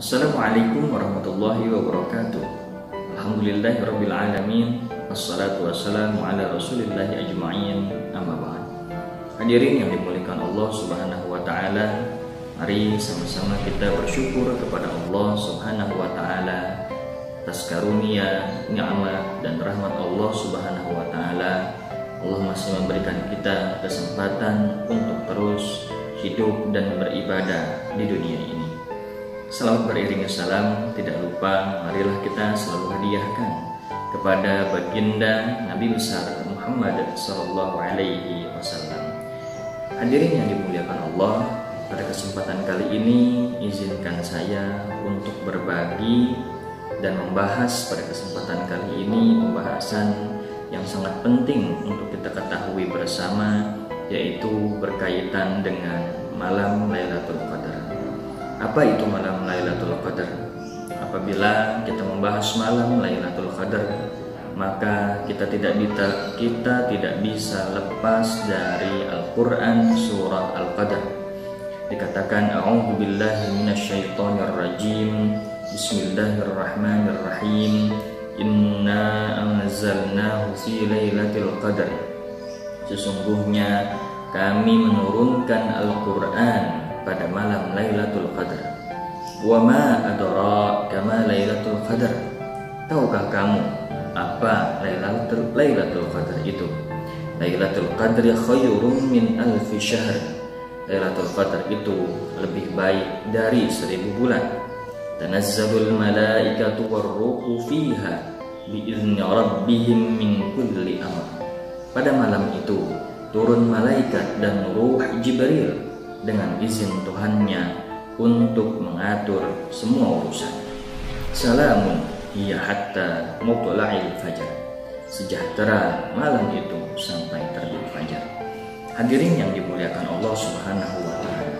Assalamualaikum warahmatullahi wabarakatuh. Alhamdulillahirabbil alamin. Wassalatu wassalamu ala rasulillahi ajma'in. Amma ba'd. Hadirin yang dimuliakan Allah Subhanahu wa taala, mari sama-sama kita bersyukur kepada Allah Subhanahu wa taala atas karunia, nikmat dan rahmat Allah Subhanahu wa taala. Allah masih memberikan kita kesempatan untuk terus hidup dan beribadah di dunia ini. Salawat beriringi salam, tidak lupa marilah kita selalu hadiahkan kepada baginda Nabi besar Muhammad sallallahu alaihi wasallam. Hadirin yang dimuliakan Allah, pada kesempatan kali ini izinkan saya untuk berbagi dan membahas pada kesempatan kali ini pembahasan yang sangat penting untuk kita ketahui bersama, yaitu berkaitan dengan malam Lailatul Qadar. Apa itu malam Lailatul Qadar? Apabila kita membahas malam Lailatul Qadar, maka kita tidak bisa lepas dari Al-Qur'an surah Al-Qadar. Dikatakan a'udzu billahi minasyaitonir rajim. Bismillahirrahmanirrahim. Inna anzalnahu fi lailatul qadar. Sesungguhnya kami menurunkan Al-Qur'an pada malam Lailatul Qadar. Wa ma adraka ma Lailatul Qadar? Tahukah kamu apa Lailatul Qadar itu? Lailatul Qadar khairum min alfi syahr. Lailatul Qadar itu lebih baik dari 1000 bulan. Tanazzalul malaikatu warruhu fiha biizni rabbihim min kulli amr. Pada malam itu turun malaikat dan ruh Jibril dengan izin Tuhannya untuk mengatur semua urusan. Salamun hiya hatta mutla'il fajar. Sejahtera malam itu sampai terbit fajar. Hadirin yang dimuliakan Allah Subhanahu wa taala,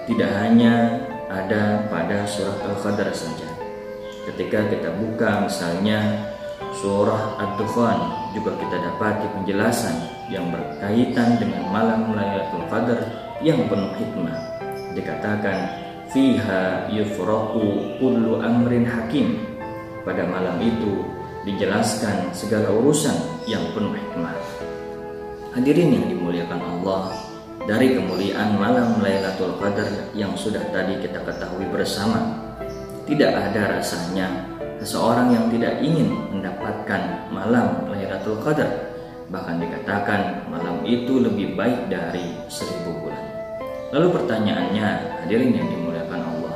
tidak hanya ada pada surah Al-Qadar saja. Ketika kita buka misalnya surah Ad-Dukhan, juga kita dapati penjelasan yang berkaitan dengan malam Lailatul Qadar yang penuh hikmah. Dikatakan fiha yufraqu kullu amrin hakim. Pada malam itu dijelaskan segala urusan yang penuh hikmah. Hadirin yang dimuliakan Allah, dari kemuliaan malam Lailatul Qadar yang sudah tadi kita ketahui bersama, tidak ada rasanya seseorang yang tidak ingin mendapatkan malam Lailatul Qadar. Bahkan dikatakan malam itu lebih baik dari 1000 bulan. Lalu pertanyaannya, hadirin yang dimuliakan Allah,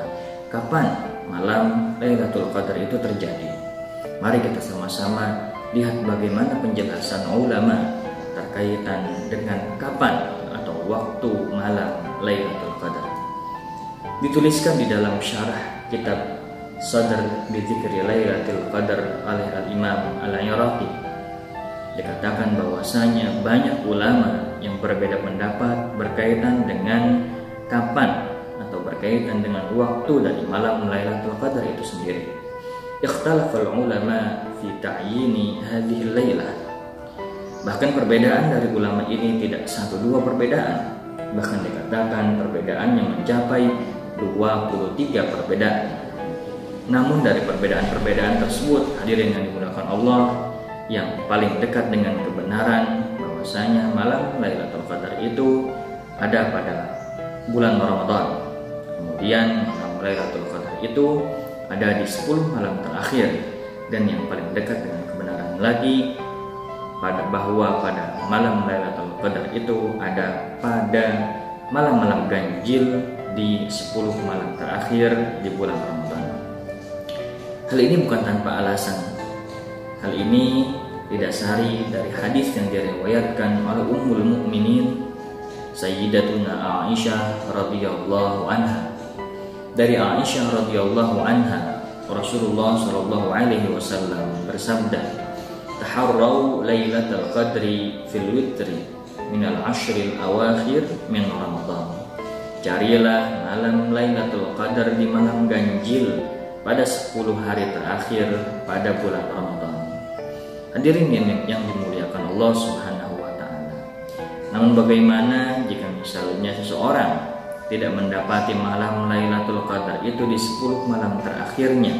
kapan malam Lailatul Qadar itu terjadi? Mari kita sama-sama lihat bagaimana penjelasan ulama terkaitan dengan kapan atau waktu malam Lailatul Qadar. Dituliskan di dalam syarah kitab Sadr bi Dzikri Lailatul Qadar oleh Al-Imam Al-Iraqi. Dikatakan bahwasanya banyak ulama yang berbeda pendapat berkaitan dengan kapan atau berkaitan dengan waktu dari malam Lailatul Qadar itu sendiri. Ikhtalafal ulama fi ta'yini hadhihi lailah. Bahkan perbedaan dari ulama ini tidak 1-2 perbedaan. Bahkan dikatakan perbedaan yang mencapai 23 perbedaan. Namun dari perbedaan-perbedaan tersebut, hadirin yang dimuliakan Allah, yang paling dekat dengan kebenaran bahwasanya malam Lailatul Qadar itu ada pada bulan Ramadan. Kemudian malam Lailatul Qadar itu ada di 10 malam terakhir, dan yang paling dekat dengan kebenaran lagi bahwa pada malam Lailatul Qadar itu ada pada malam-malam ganjil di 10 malam terakhir di bulan Ramadan. Hal ini bukan tanpa alasan. Hal ini didasari dari hadis yang diriwayatkan oleh Ummul Mukminin Sayyidatuna Aisyah radhiyallahu anha. Dari Aisyah radhiyallahu anha, Rasulullah sallallahu alaihi wasallam bersabda, "Taharrau lailatul qadri fil witri minal ashril awakhir min Ramadan." Carilah malam Lailatul Qadar di malam ganjil pada 10 hari terakhir pada bulan Ramadan. Hadirin yang dimuliakan Allah Subhanahu wa taala. Namun bagaimana jika misalnya seseorang tidak mendapati malam Lailatul Qadar itu di 10 malam terakhirnya,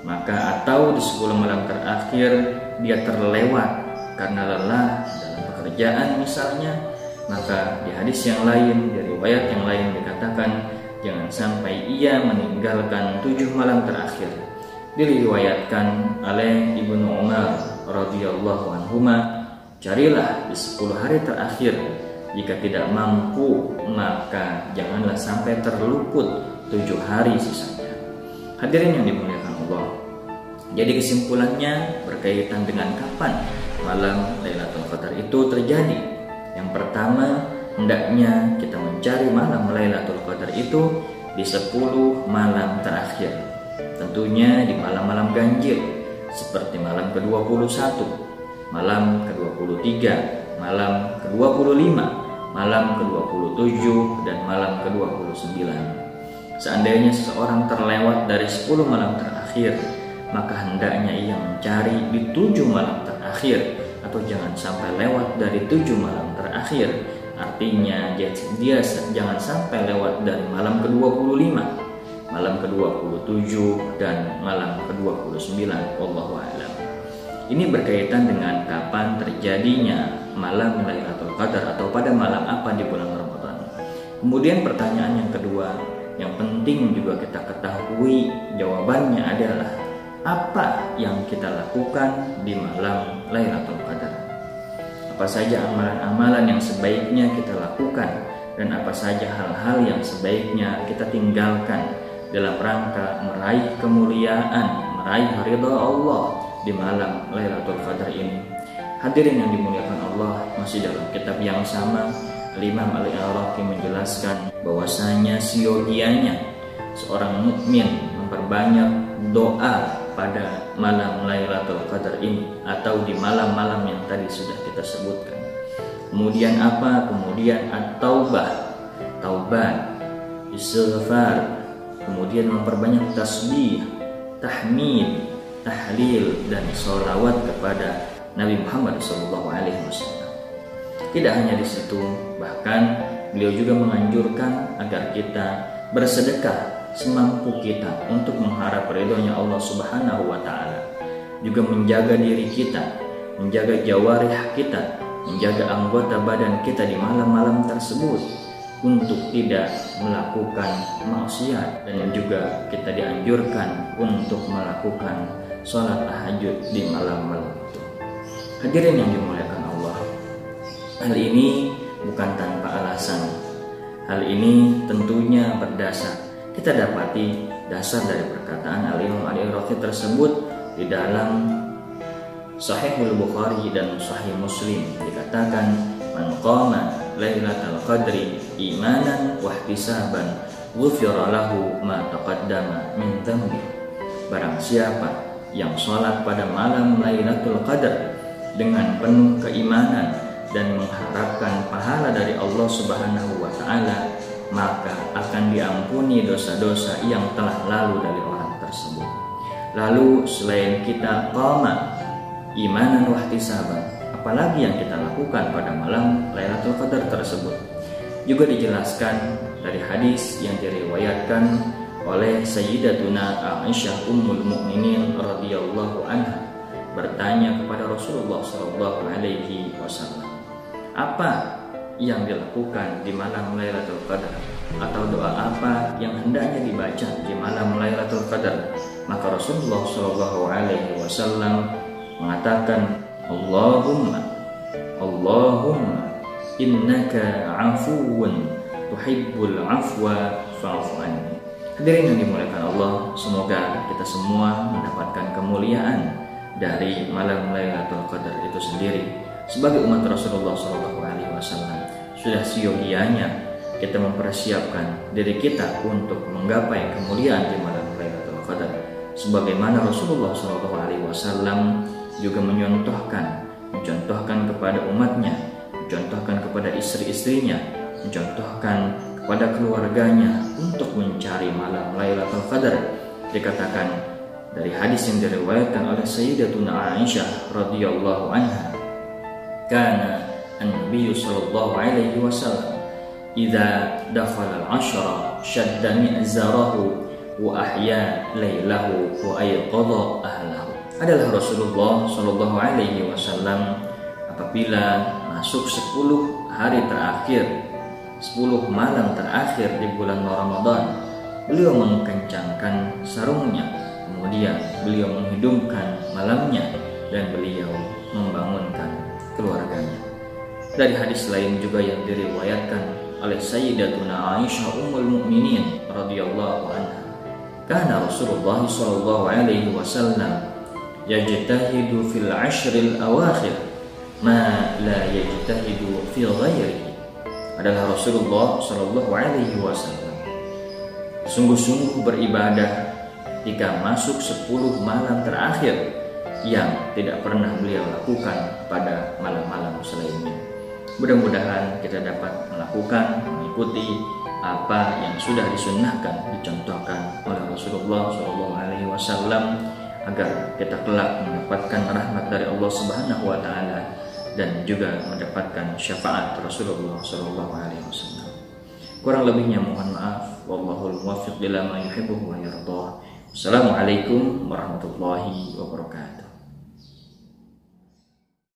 maka atau di 10 malam terakhir dia terlewat karena lelah dalam pekerjaan misalnya, maka di hadis yang lain, di riwayat yang lain dikatakan jangan sampai ia meninggalkan 7 malam terakhir. Diriwayatkan oleh Ibnu Umar radhiyallahu anhuma, carilah di 10 hari terakhir. Jika tidak mampu, maka janganlah sampai terluput 7 hari sisanya. Hadirin yang dimuliakan Allah. Jadi kesimpulannya berkaitan dengan kapan malam Lailatul Qadar itu terjadi. Yang pertama, hendaknya kita mencari malam Lailatul Qadar itu di 10 malam terakhir. Tentunya di malam-malam ganjil seperti malam ke-21, malam ke-23, malam ke-25, malam ke-27 dan malam ke-29. Seandainya seseorang terlewat dari 10 malam terakhir, maka hendaknya ia mencari di 7 malam terakhir, atau jangan sampai lewat dari 7 malam terakhir. Artinya dia jangan sampai lewat dari malam ke-25, malam ke-27 dan malam ke-29. Wallahu a'lam. Ini berkaitan dengan kapan terjadinya malam Lailatul Qadar atau pada malam apa di bulan Ramadan. Kemudian pertanyaan yang kedua yang penting juga kita ketahui jawabannya adalah apa yang kita lakukan di malam Lailatul Qadar. Apa saja amalan-amalan yang sebaiknya kita lakukan dan apa saja hal-hal yang sebaiknya kita tinggalkan dalam rangka meraih kemuliaan, meraih ridha Allah di malam Lailatul Qadar ini. Hadirin yang dimuliakan Allah, masih dalam kitab yang sama Imam Al-Iraqi menjelaskan bahwasanya siogianya seorang mukmin memperbanyak doa pada malam Lailatul Qadar ini atau di malam-malam yang tadi sudah kita sebutkan. Kemudian apa? Kemudian at-taubah, taubat, istighfar, kemudian memperbanyak tasbih, tahmid, tahlil dan sholawat kepada Nabi Muhammad SAW. Tidak hanya di situ, bahkan beliau juga menganjurkan agar kita bersedekah semampu kita untuk mengharap ridhonya Allah Subhanahu wa Ta'ala, juga menjaga diri kita, menjaga jawarih kita, menjaga anggota badan kita di malam-malam tersebut untuk tidak melakukan maksiat, dan juga kita dianjurkan untuk melakukan sholat tahajud di malam-malam itu. Hadirin yang dimuliakan Allah, hal ini bukan tanpa alasan. Hal ini tentunya berdasar. Kita dapati dasar dari perkataan Al-Imam Al-Iraqi tersebut di dalam Sahihul Bukhari dan Sahih Muslim. Dikatakan, man qama Lailatul Qadri imanan wa ihtisaban ghufira lahu ma taqaddama min dhanbi. Barang siapa yang sholat pada malam Lailatul Qadar dengan penuh keimanan dan mengharapkan pahala dari Allah Subhanahu wa Ta'ala, maka akan diampuni dosa-dosa yang telah lalu dari orang tersebut. Lalu selain kita qama imanan wa ihtisaban, apalagi yang kita lakukan pada malam Lailatul Qadar tersebut? Juga dijelaskan dari hadis yang diriwayatkan oleh Sayyidatuna Aisyah Ummul Mukminin radhiyallahu anha, bertanya kepada Rasulullah SAW, apa yang dilakukan di malam Lailatul Qadar, atau doa apa yang hendaknya dibaca di malam Lailatul Qadar? Maka Rasulullah SAW mengatakan, Allahumma innaka afuwun tuhibbul afwa fa'fu anni. Hadirin yang dimuliakan Allah, semoga kita semua mendapatkan kemuliaan dari malam Lailatul Qadar itu sendiri. Sebagai umat Rasulullah SAW, sudah siogianya kita mempersiapkan diri kita untuk menggapai kemuliaan di malam Lailatul Qadar. Sebagaimana Rasulullah SAW juga mencontohkan kepada umatnya, mencontohkan kepada istri-istrinya, mencontohkan kepada keluarganya untuk mencari malam Lailatul Qadar. Dikatakan dari hadis yang diriwayatkan oleh Sayyidatuna Aisyah radhiyallahu anha, kana an-nabiy sallallahu alaihi wasallam idza dakhala al-'ashra shadda mi'zarahu wa ahya lailahu wa ayqadha ahlahu. Adalah Rasulullah Shallallahu Alaihi Wasallam apabila masuk 10 hari terakhir, 10 malam terakhir di bulan Ramadan, beliau mengencangkan sarungnya, kemudian beliau menghidupkan malamnya dan beliau membangunkan keluarganya. Dari hadis lain juga yang diriwayatkan oleh Sayyidatuna Aisyah Ummul Mukminin radhiyallahu anha, kana Rasulullah sallallahu alaihi wasallam yajtahidu fil ashril awakhir ma la yajtahidu fi ghairihi. Adalah Rasulullah sallallahu alaihi wasallam sungguh-sungguh beribadah jika masuk 10 malam terakhir yang tidak pernah beliau lakukan pada malam-malam selainnya. Mudah-mudahan kita dapat melakukan, mengikuti apa yang sudah disunnahkan, dicontohkan oleh Rasulullah SAW, agar kita kelak mendapatkan rahmat dari Allah Subhanahu wa Ta'ala dan juga mendapatkan syafaat Rasulullah SAW. Kurang lebihnya mohon maaf. Wallahul muwaffiq ila ma yuhibbu wa yardah. Assalamualaikum warahmatullahi wabarakatuh.